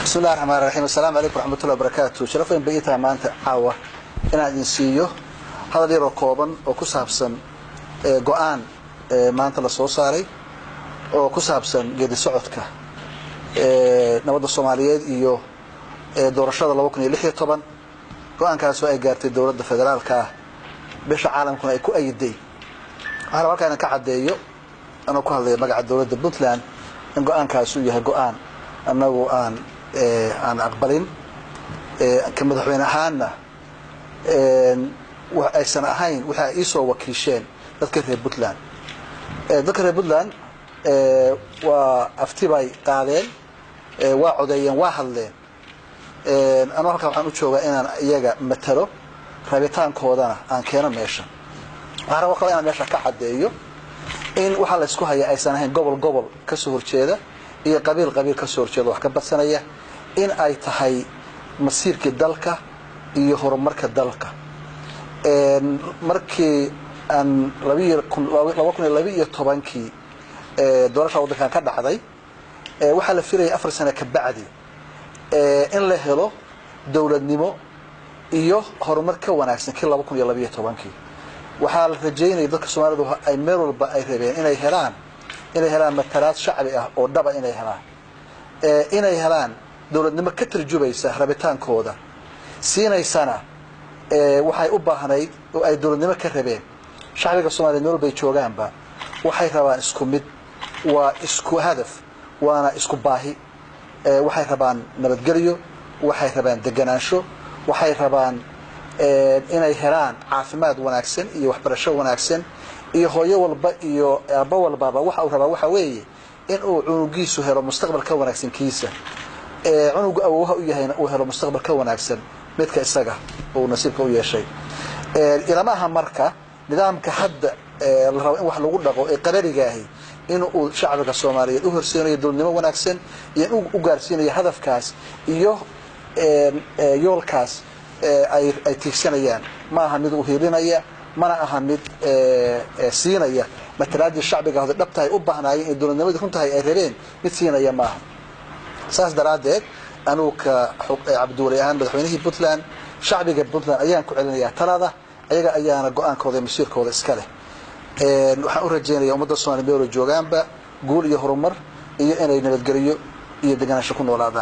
بسم الله الرحمن الرحيم. السلام عليكم ورحمة الله وبركاته. شرفين بقيتها maanta caawa inaan idin siiyo hadal yar oo kooban oo ku saabsan go'aan maanta la soo saaray oo ku saabsan geedi socodka nabadda Soomaaliyeed iyo doorashada 2016 go'aankaas oo ay gaartay dawladda federaalka ah bisha caalamkuna ay ku ayiday waxa halkaan ka cadeeyo anoo ku hadlay magaca dawladda Puntland in go'aankaas uu yahay go'aan annagu aan aqbalin كمدحوين أهانا وأيسن أهين وحا إيسو وكيشين ذكر بوتلان ذكر بوتلان وأفتباي قالين وعوديين واحدين أنا هلكا waxaan u joogaa inaan iyaga matalo rabitaan koodana aan keeno meesha waxaan rabaa inaan meesha ka cadeeyo in waxa la isku hayaa aysan ahayn gobol ka soo horjeeda iyo qabiil ka soo horjeeda wax ka badsanaya in ay tahay masiirka dalka iyo horumarka dalka markii aan 2012 doorashada waddanka ka dhacday waxa la filayay 4 sano ka bacdi in la helo dawladnimo iyo horumar ka wanaagsan kii 2012 waxa la rajeynayay dadka Soomaalidu ay meel walba ay rabeen inay helaan matalaad shacbi ah oo dhaba inay helaan dawladnimo ka tarjubaysa rabitaankooda siinaysana waxay u baahnayd oo ay dawladnimo ka rabeen shacbiga Soomaaliyeed meel bay joogaanba waxay rabaan isku mid waa isku hadaf waana isku baahi waxay rabaan nabadgelyo waxay rabaan deganaansho waxay rabaan inay helaan caafimaad wanaagsan iyo waxbarasho wanaagsan iyo hooyo walba iyo aabba walba waxa uu rabaa waxa weeye in uu cunugiisu helo mustaqbal ka wanaagsan kiisa cunugu awooha u yahayna uu helo mustaqbal ka wanaagsan midka isaga oo nasiibka u yeeshay ilamaha marka nidaamka hadda la rabo in wax lagu dhaqo ee qararigaah in uu shacabka Soomaaliyeed u horseeyo dawladnimo wanaagsan iyo u gaarsiinayo hadafkaas iyo yoolkaas ay tiigsanayaan ma aha mid u heelinaya mana aha mid siinaya matalaadii shacbiga hada dhabtahay u baahnaayeen ee dawladnimada runtahay ay rabeen mid siinaya ma aha saas daraadeed anuu ka Cabdulle ahaan madaxweynihii Puntland shacbiga Puntland ayaan ku celinayaa talada ayaga ayaana go'aankooda masiirkooda iska leh waxaan u rajeynayaa ummadda Soomaaliyeed oo joogaanba guul iyo horumar iyo inay nabadgeliyo iyo deganaansho ku noolaadaan